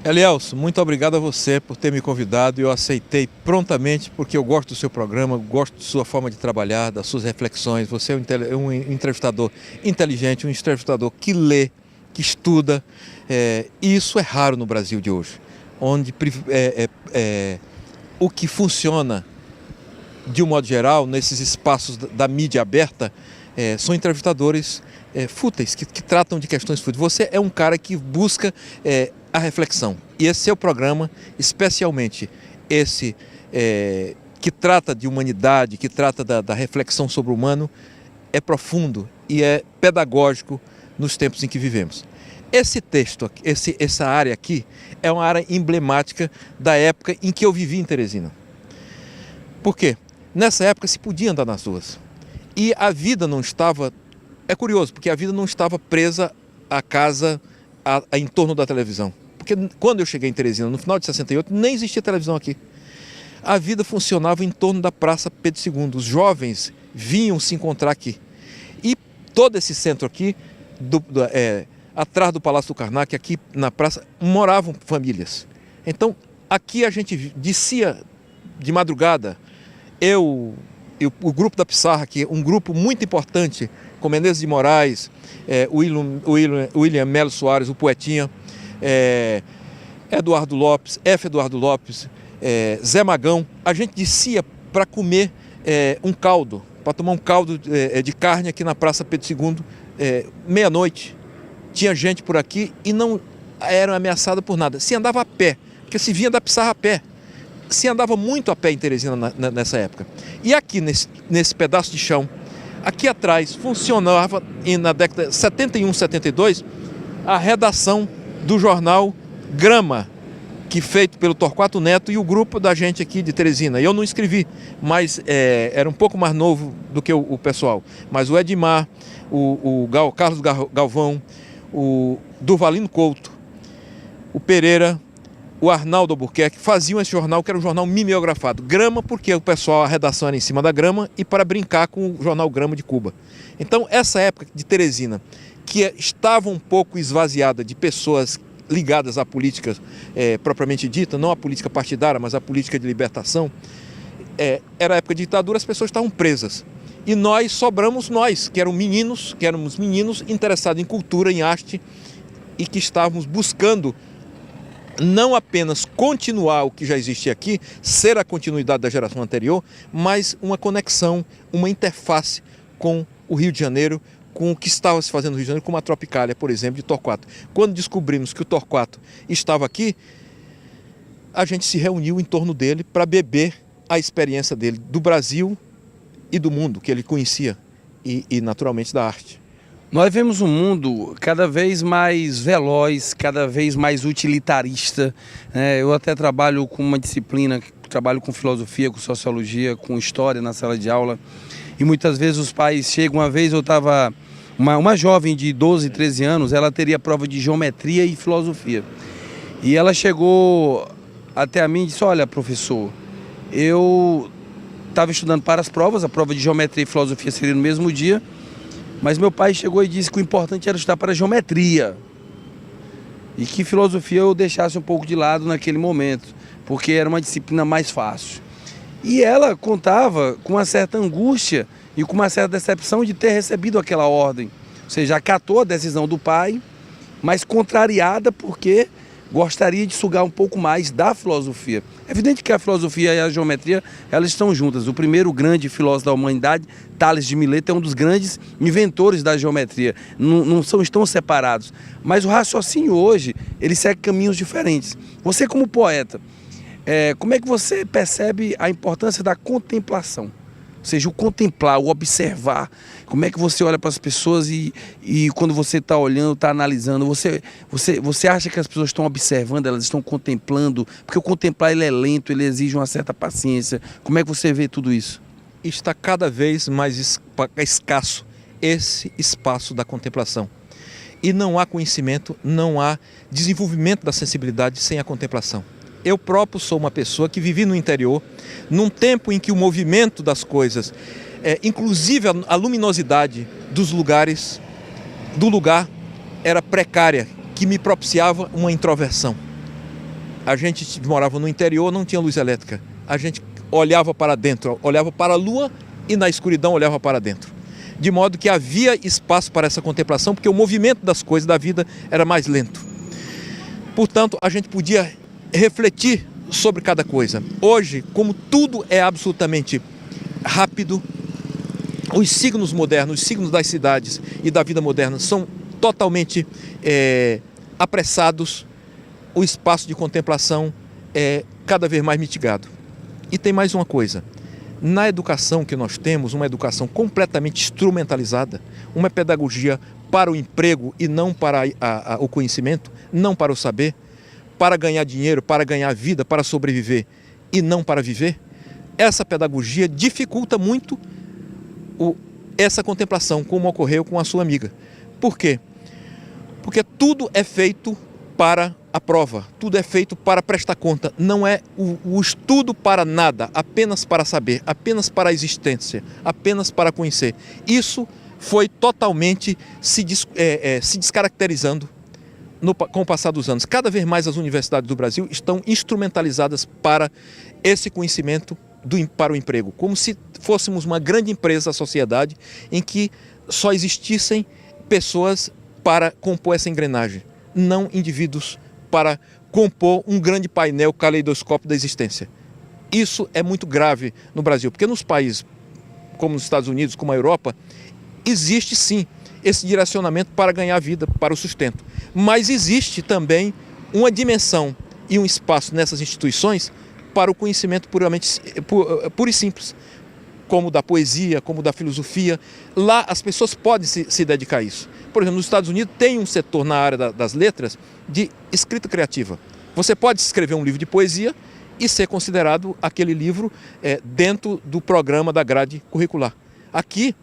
Elielson, muito obrigado a você por ter me convidado. Eu aceitei prontamente porque eu gosto do seu programa, gosto da sua forma de trabalhar, das suas reflexões. Você é um entrevistador inteligente, um entrevistador que lê, que estuda. E isso é raro no Brasil de hoje, onde o que funciona, de um modo geral, nesses espaços da mídia aberta, são entrevistadores fúteis, que tratam de questões fúteis. Você é um cara que busca a reflexão. E esse seu programa, especialmente esse que trata de humanidade, que trata da reflexão sobre o humano, é profundo e é pedagógico nos tempos em que vivemos. Esse texto, essa área aqui, é uma área emblemática da época em que eu vivi em Teresina. Por quê? Nessa época se podia andar nas ruas. E a vida não estava... É curioso, porque a vida não estava presa à casa, em torno da televisão. Porque quando eu cheguei em Teresina, no final de 68, nem existia televisão aqui. A vida funcionava em torno da Praça Pedro II. Os jovens vinham se encontrar aqui. E todo esse centro aqui, atrás do Palácio do Karnak, aqui na praça, moravam famílias. Então, aqui a gente descia de madrugada, eu, o grupo da Pissarra, que é um grupo muito importante, com Menezes de Moraes, William Melo Soares, o Poetinha, Eduardo Lopes, Eduardo Lopes, Zé Magão, a gente descia para comer um caldo, para tomar um caldo de carne aqui na Praça Pedro II, meia-noite. Tinha gente por aqui e não era ameaçada por nada. Se andava a pé, porque se vinha da Pissarra a pé. Se andava muito a pé em Teresina nessa época. E aqui, nesse pedaço de chão, aqui atrás, funcionava na década de 71, 72, a redação do jornal Grama, que feito pelo Torquato Neto e o grupo da gente aqui de Teresina. Eu não escrevi, mas era um pouco mais novo do que o pessoal. Mas o Edmar, o Carlos Galvão, o Durvalino Couto, o Pereira, o Arnaldo Albuquerque faziam esse jornal, que era um jornal mimeografado. Grama, porque o pessoal, a redação era em cima da Grama, e para brincar com o jornal Grama de Cuba. Então, essa época de Teresina, que estava um pouco esvaziada de pessoas ligadas à política propriamente dita, não à política partidária, mas à política de libertação, era a época de ditadura, as pessoas estavam presas. E nós sobramos nós, que éramos meninos interessados em cultura, em arte, e que estávamos buscando não apenas continuar o que já existia aqui, ser a continuidade da geração anterior, mas uma conexão, uma interface com o Rio de Janeiro, com o que estava se fazendo no Rio de Janeiro, como a Tropicália, por exemplo, de Torquato. Quando descobrimos que o Torquato estava aqui, a gente se reuniu em torno dele para beber a experiência dele do Brasil e do mundo, que ele conhecia, e naturalmente da arte. Nós vemos um mundo cada vez mais veloz, cada vez mais utilitarista. Eu até trabalho com uma disciplina, trabalho com filosofia, com sociologia, com história na sala de aula. E muitas vezes os pais chegam, uma vez eu estava, uma jovem de 12, 13 anos, ela teria prova de geometria e filosofia. E ela chegou até a mim e disse: olha, professor, eu estava estudando para as provas, a prova de geometria e filosofia seria no mesmo dia, mas meu pai chegou e disse que o importante era estudar para geometria e que filosofia eu deixasse um pouco de lado naquele momento, porque era uma disciplina mais fácil. E ela contava com uma certa angústia e com uma certa decepção de ter recebido aquela ordem. Ou seja, acatou a decisão do pai, mas contrariada porque gostaria de sugar um pouco mais da filosofia. É evidente que a filosofia e a geometria, elas estão juntas. O primeiro grande filósofo da humanidade, Tales de Mileto, é um dos grandes inventores da geometria. Não estão separados. Mas o raciocínio hoje, ele segue caminhos diferentes. Você como poeta, como é que você percebe a importância da contemplação? Ou seja, o contemplar, o observar. Como é que você olha para as pessoas e quando você está olhando, está analisando, você acha que as pessoas estão observando, elas estão contemplando? Porque o contemplar ele é lento, ele exige uma certa paciência. Como é que você vê tudo isso? Está cada vez mais escasso esse espaço da contemplação. E não há conhecimento, não há desenvolvimento da sensibilidade sem a contemplação. Eu próprio sou uma pessoa que vivi no interior, num tempo em que o movimento das coisas, inclusive a luminosidade dos lugares, do lugar, era precária, que me propiciava uma introversão. A gente morava no interior, não tinha luz elétrica. A gente olhava para dentro, olhava para a lua e na escuridão olhava para dentro. De modo que havia espaço para essa contemplação, porque o movimento das coisas da vida era mais lento. Portanto, a gente podia refletir sobre cada coisa. Hoje, como tudo é absolutamente rápido, os signos modernos, os signos das cidades e da vida moderna são totalmente apressados, o espaço de contemplação é cada vez mais mitigado. E tem mais uma coisa, na educação que nós temos, uma educação completamente instrumentalizada, uma pedagogia para o emprego e não para o conhecimento, não para o saber, para ganhar dinheiro, para ganhar vida, para sobreviver e não para viver, essa pedagogia dificulta muito essa contemplação, como ocorreu com a sua amiga. Por quê? Porque tudo é feito para a prova, tudo é feito para prestar conta, não é o estudo para nada, apenas para saber, apenas para a existência, apenas para conhecer. Isso foi totalmente se descaracterizando com o passar dos anos. Cada vez mais as universidades do Brasil estão instrumentalizadas para esse conhecimento para o emprego, como se fôssemos uma grande empresa da sociedade em que só existissem pessoas para compor essa engrenagem, não indivíduos para compor um grande painel caleidoscópio da existência. Isso é muito grave no Brasil, porque nos países como nos Estados Unidos, como a Europa, existe sim esse direcionamento para ganhar vida, para o sustento. Mas existe também uma dimensão e um espaço nessas instituições para o conhecimento puro e simples, como da poesia, como da filosofia. Lá as pessoas podem se dedicar a isso. Por exemplo, nos Estados Unidos tem um setor na área das letras de escrita criativa. Você pode escrever um livro de poesia e ser considerado aquele livro dentro do programa da grade curricular. Aqui,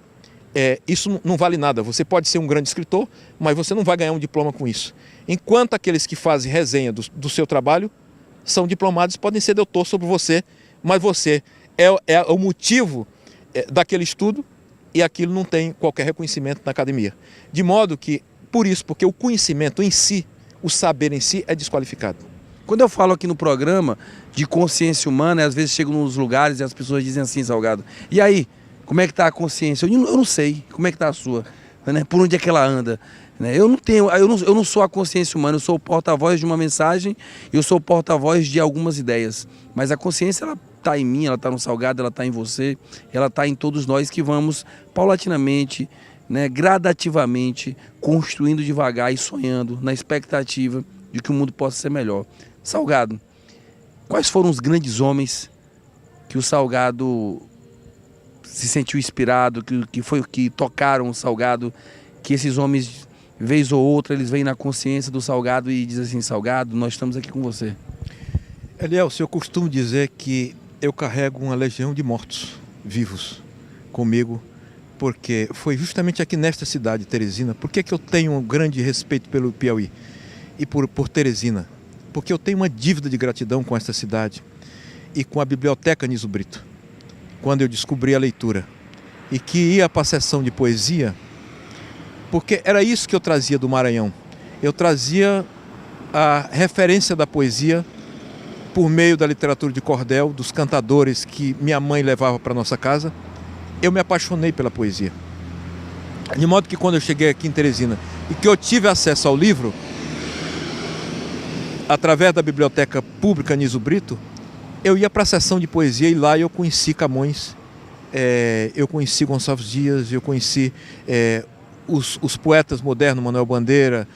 isso não vale nada. Você pode ser um grande escritor, mas você não vai ganhar um diploma com isso. Enquanto aqueles que fazem resenha do seu trabalho são diplomados, podem ser doutor sobre você, mas você é o motivo daquele estudo e aquilo não tem qualquer reconhecimento na academia. De modo que, porque o conhecimento em si, o saber em si é desqualificado. Quando eu falo aqui no programa de consciência humana, às vezes chego nos lugares e as pessoas dizem assim, Salgado, e aí, como é que está a consciência? Eu não sei, como é que está a sua? Né? Por onde é que ela anda? Né? Eu não sou a consciência humana, eu sou o porta-voz de uma mensagem, eu sou o porta-voz de algumas ideias. Mas a consciência, ela está em mim, ela está no Salgado, ela está em você, ela está em todos nós que vamos paulatinamente, né, gradativamente, construindo devagar e sonhando na expectativa de que o mundo possa ser melhor. Salgado, quais foram os grandes homens que o Salgado se sentiu inspirado, que tocaram o Salgado, que esses homens, vez ou outra, eles vêm na consciência do Salgado e dizem assim, Salgado, nós estamos aqui com você. Elielson, eu costumo dizer que eu carrego uma legião de mortos vivos comigo, porque foi justamente aqui nesta cidade, Teresina. Por que eu tenho um grande respeito pelo Piauí e por Teresina? Porque eu tenho uma dívida de gratidão com esta cidade e com a Biblioteca Niso Brito. Quando eu descobri a leitura e que ia para a sessão de poesia, porque era isso que eu trazia do Maranhão. Eu trazia a referência da poesia por meio da literatura de cordel, dos cantadores que minha mãe levava para nossa casa. Eu me apaixonei pela poesia. De modo que quando eu cheguei aqui em Teresina e que eu tive acesso ao livro, através da Biblioteca Pública Niso Brito, eu ia para a sessão de poesia e lá eu conheci Camões, eu conheci Gonçalves Dias, eu conheci os poetas modernos, Manuel Bandeira,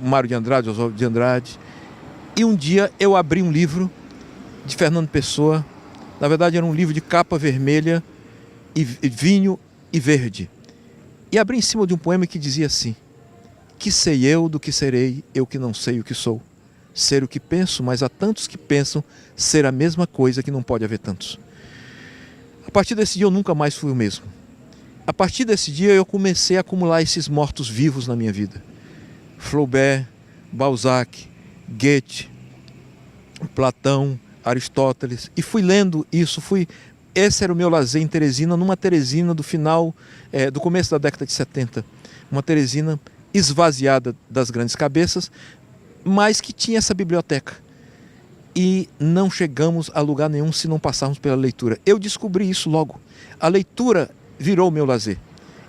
Mário de Andrade, Oswaldo de Andrade. E um dia eu abri um livro de Fernando Pessoa, na verdade era um livro de capa vermelha, e vinho e verde. E abri em cima de um poema que dizia assim: que sei eu do que serei, eu que não sei o que sou. Ser o que penso, mas há tantos que pensam ser a mesma coisa que não pode haver tantos. A partir desse dia eu nunca mais fui o mesmo. A partir desse dia eu comecei a acumular esses mortos-vivos na minha vida. Flaubert, Balzac, Goethe, Platão, Aristóteles. E fui lendo isso, esse era o meu lazer em Teresina, numa Teresina do final, do começo da década de 70. Uma Teresina esvaziada das grandes cabeças, mas que tinha essa biblioteca. E não chegamos a lugar nenhum se não passarmos pela leitura. Eu descobri isso logo. A leitura virou o meu lazer.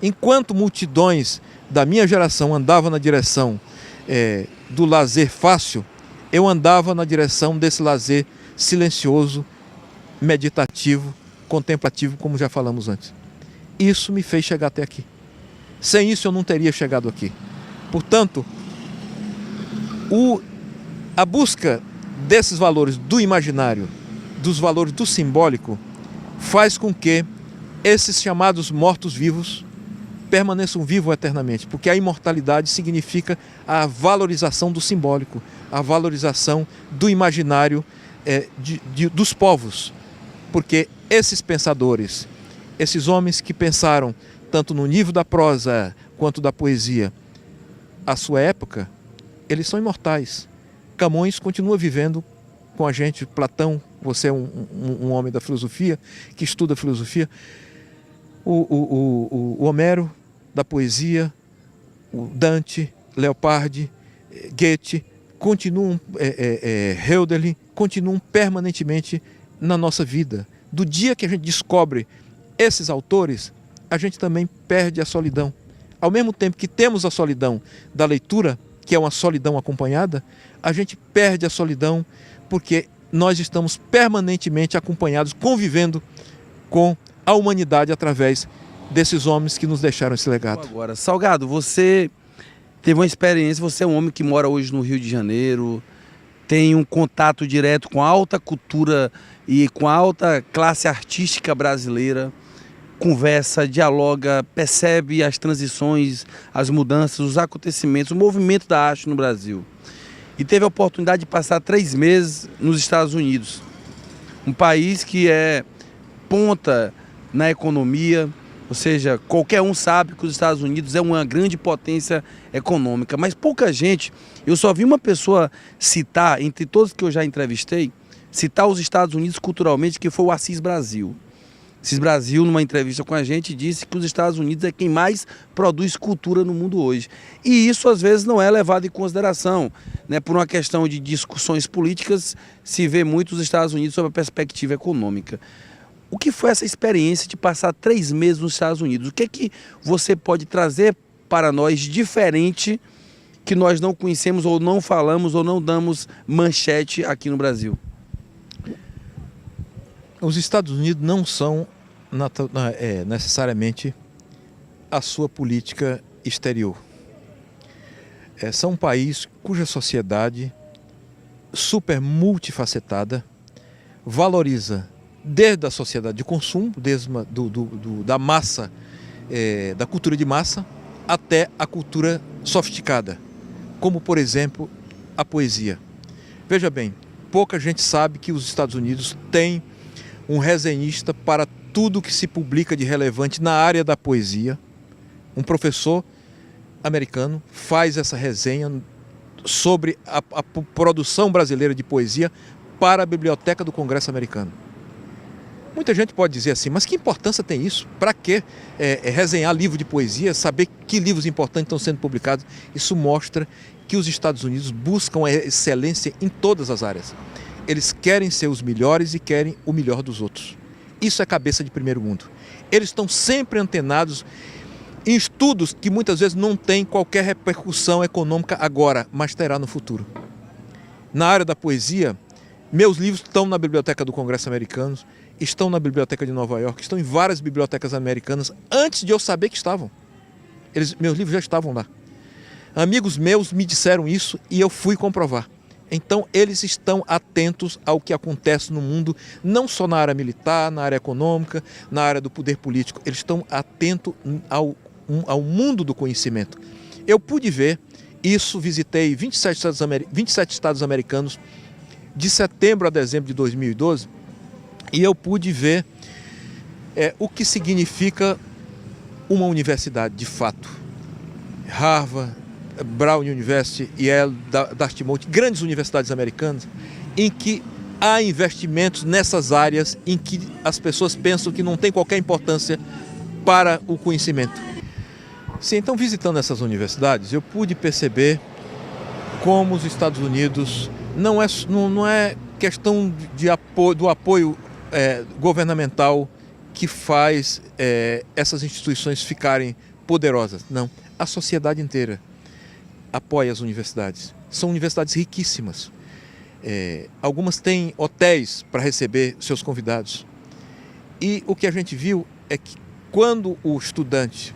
Enquanto multidões da minha geração andavam na direção do lazer fácil, eu andava na direção desse lazer silencioso, meditativo, contemplativo, como já falamos antes. Isso me fez chegar até aqui. Sem isso eu não teria chegado aqui. Portanto, a busca desses valores do imaginário, dos valores do simbólico, faz com que esses chamados mortos-vivos permaneçam vivos eternamente, porque a imortalidade significa a valorização do simbólico, a valorização do imaginário dos povos, porque esses pensadores, esses homens que pensaram tanto no nível da prosa quanto da poesia, a sua época, eles são imortais. Camões continua vivendo com a gente. Platão, você é um homem da filosofia, que estuda filosofia. O Homero, da poesia, o Dante, Leopardi, Goethe, continuam, Hölderlin, continuam permanentemente na nossa vida, do dia que a gente descobre esses autores, a gente também perde a solidão. Ao mesmo tempo que temos a solidão da leitura, que é uma solidão acompanhada, a gente perde a solidão porque nós estamos permanentemente acompanhados, convivendo com a humanidade através desses homens que nos deixaram esse legado. Agora, Salgado, você teve uma experiência, você é um homem que mora hoje no Rio de Janeiro, tem um contato direto com a alta cultura e com a alta classe artística brasileira, conversa, dialoga, percebe as transições, as mudanças, os acontecimentos, o movimento da arte no Brasil. E teve a oportunidade de passar 3 meses nos Estados Unidos, um país que é ponta na economia, ou seja, qualquer um sabe que os Estados Unidos é uma grande potência econômica, mas pouca gente, eu só vi uma pessoa citar, entre todos que eu já entrevistei, citar os Estados Unidos culturalmente, que foi o Assis Brasil. Assis Brasil, numa entrevista com a gente, disse que os Estados Unidos é quem mais produz cultura no mundo hoje. E isso, às vezes, não é levado em consideração, né? Por uma questão de discussões políticas, se vê muito os Estados Unidos sob a perspectiva econômica. O que foi essa experiência de passar 3 meses nos Estados Unidos? O que é que você pode trazer para nós diferente que nós não conhecemos ou não falamos ou não damos manchete aqui no Brasil? Os Estados Unidos não são necessariamente a sua política exterior. São um país cuja sociedade, super multifacetada, valoriza desde a sociedade de consumo, desde da massa, da cultura de massa, até a cultura sofisticada, como, por exemplo, a poesia. Veja bem, pouca gente sabe que os Estados Unidos têm um resenhista para tudo que se publica de relevante na área da poesia. Um professor americano faz essa resenha sobre a produção brasileira de poesia para a Biblioteca do Congresso americano. Muita gente pode dizer assim, mas que importância tem isso? Para que resenhar livro de poesia, saber que livros importantes estão sendo publicados? Isso mostra que os Estados Unidos buscam a excelência em todas as áreas. Eles querem ser os melhores e querem o melhor dos outros. Isso é cabeça de primeiro mundo. Eles estão sempre antenados em estudos que muitas vezes não têm qualquer repercussão econômica agora, mas terá no futuro. Na área da poesia, meus livros estão na Biblioteca do Congresso americano, estão na Biblioteca de Nova York, estão em várias bibliotecas americanas, antes de eu saber que estavam. Meus livros já estavam lá. Amigos meus me disseram isso e eu fui comprovar. Então, eles estão atentos ao que acontece no mundo, não só na área militar, na área econômica, na área do poder político. Eles estão atentos ao mundo do conhecimento. Eu pude ver isso, visitei 27 estados americanos, de setembro a dezembro de 2012, e eu pude ver o que significa uma universidade de fato. Harvard, Brown University, Yale, Dartmouth, grandes universidades americanas, em que há investimentos nessas áreas em que as pessoas pensam que não tem qualquer importância para o conhecimento. Sim, então, visitando essas universidades, eu pude perceber como os Estados Unidos não é questão do apoio governamental que faz essas instituições ficarem poderosas. Não, a sociedade inteira apoia as universidades. São universidades riquíssimas. Algumas têm hotéis para receber seus convidados. E o que a gente viu é que quando o estudante,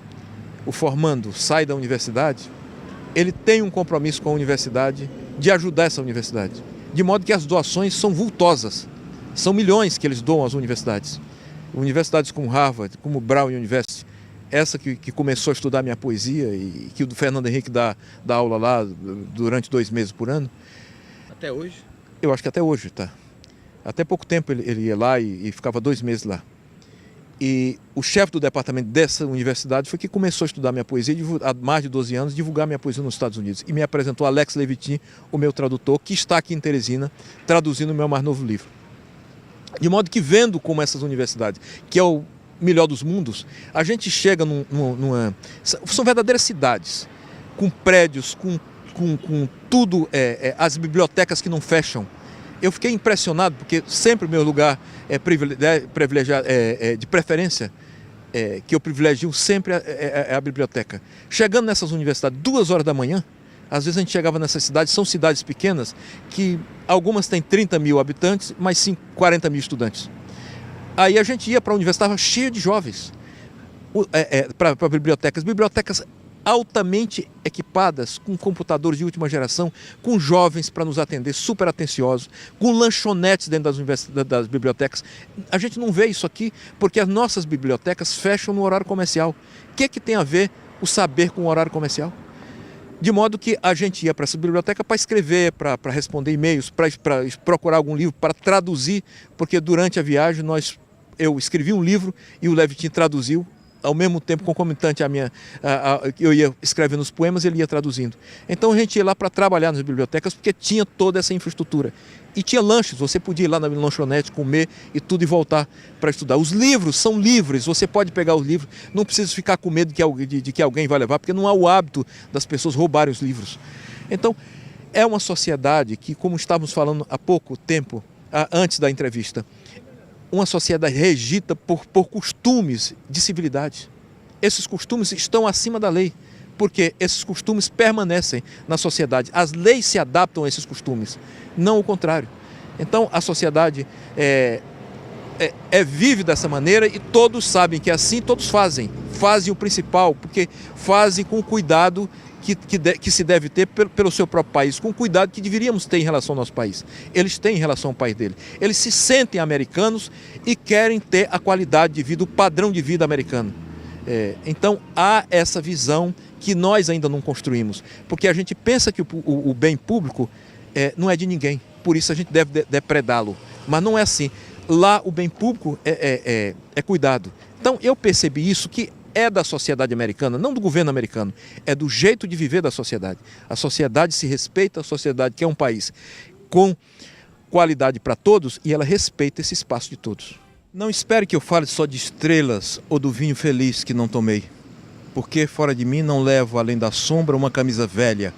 o formando, sai da universidade, ele tem um compromisso com a universidade de ajudar essa universidade. De modo que as doações são vultosas. São milhões que eles doam às universidades. Universidades como Harvard, como Brown University, essa que começou a estudar minha poesia e que o Fernando Henrique dá aula lá durante 2 meses por ano. Até hoje? Eu acho que até hoje, tá. Até pouco tempo ele ia lá e ficava 2 meses lá. E o chefe do departamento dessa universidade foi que começou a estudar minha poesia há mais de 12 anos, divulgar minha poesia nos Estados Unidos. E me apresentou Alex Levitin, o meu tradutor, que está aqui em Teresina, traduzindo o meu mais novo livro. De modo que, vendo como essas universidades, que é o melhor dos mundos, a gente chega são verdadeiras cidades, com prédios, com tudo, as bibliotecas que não fecham, Eu fiquei impressionado, porque sempre o meu lugar é privilegiado, de preferência, que eu privilegio sempre é a biblioteca. Chegando nessas universidades, 2 horas da manhã, às vezes a gente chegava nessas cidades, são cidades pequenas, que algumas têm 30 mil habitantes, mas 40 mil estudantes. Aí a gente ia para a universidade cheia de jovens, para bibliotecas. Bibliotecas altamente equipadas, com computadores de última geração, com jovens para nos atender, super atenciosos, com lanchonetes dentro das bibliotecas. A gente não vê isso aqui porque as nossas bibliotecas fecham no horário comercial. O que tem a ver o saber com o horário comercial? De modo que a gente ia para essa biblioteca para escrever, para responder e-mails, para procurar algum livro, para traduzir, porque durante a viagem eu escrevi um livro e o Levitin traduziu, ao mesmo tempo concomitante eu ia escrevendo os poemas e ele ia traduzindo. Então a gente ia lá para trabalhar nas bibliotecas porque tinha toda essa infraestrutura. E tinha lanches, você podia ir lá na lanchonete, comer e tudo e voltar para estudar. Os livros são livres, você pode pegar os livros, não precisa ficar com medo de que alguém vai levar, porque não há o hábito das pessoas roubarem os livros. Então é uma sociedade que, como estávamos falando há pouco tempo, antes da entrevista, uma sociedade regida por costumes de civilidade. Esses costumes estão acima da lei, porque esses costumes permanecem na sociedade. As leis se adaptam a esses costumes, não o contrário. Então a sociedade vive dessa maneira e todos sabem que assim todos fazem o principal, porque fazem com o cuidado que se deve ter pelo seu próprio país, com o cuidado que deveríamos ter em relação ao nosso país. Eles têm em relação ao país dele. Eles se sentem americanos e querem ter a qualidade de vida, o padrão de vida americano. Então há essa visão que nós ainda não construímos, porque a gente pensa que o bem público não é de ninguém, por isso a gente deve depredá-lo, mas não é assim. Lá o bem público é cuidado. Então eu percebi isso, que é da sociedade americana, não do governo americano, é do jeito de viver da sociedade. A sociedade se respeita, a sociedade que é um país com qualidade para todos e ela respeita esse espaço de todos. Não espere que eu fale só de estrelas ou do vinho feliz que não tomei, porque fora de mim não levo além da sombra uma camisa velha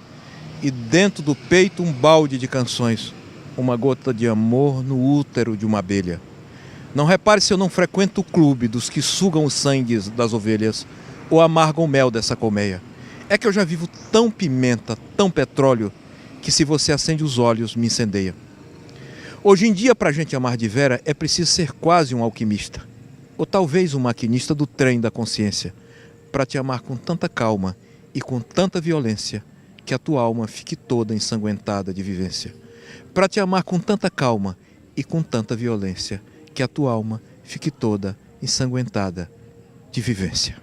e dentro do peito um balde de canções, uma gota de amor no útero de uma abelha. Não repare se eu não frequento o clube dos que sugam os sangues das ovelhas ou amargam o mel dessa colmeia. É que eu já vivo tão pimenta, tão petróleo, que se você acende os olhos, me incendeia. Hoje em dia, para a gente amar de vera, é preciso ser quase um alquimista, ou talvez um maquinista do trem da consciência, para te amar com tanta calma e com tanta violência, que a tua alma fique toda ensanguentada de vivência. Para te amar com tanta calma e com tanta violência, que a tua alma fique toda ensanguentada de vivência.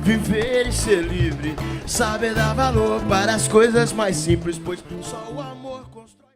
Viver e ser livre, saber dar valor para as coisas mais simples, pois só o amor constrói.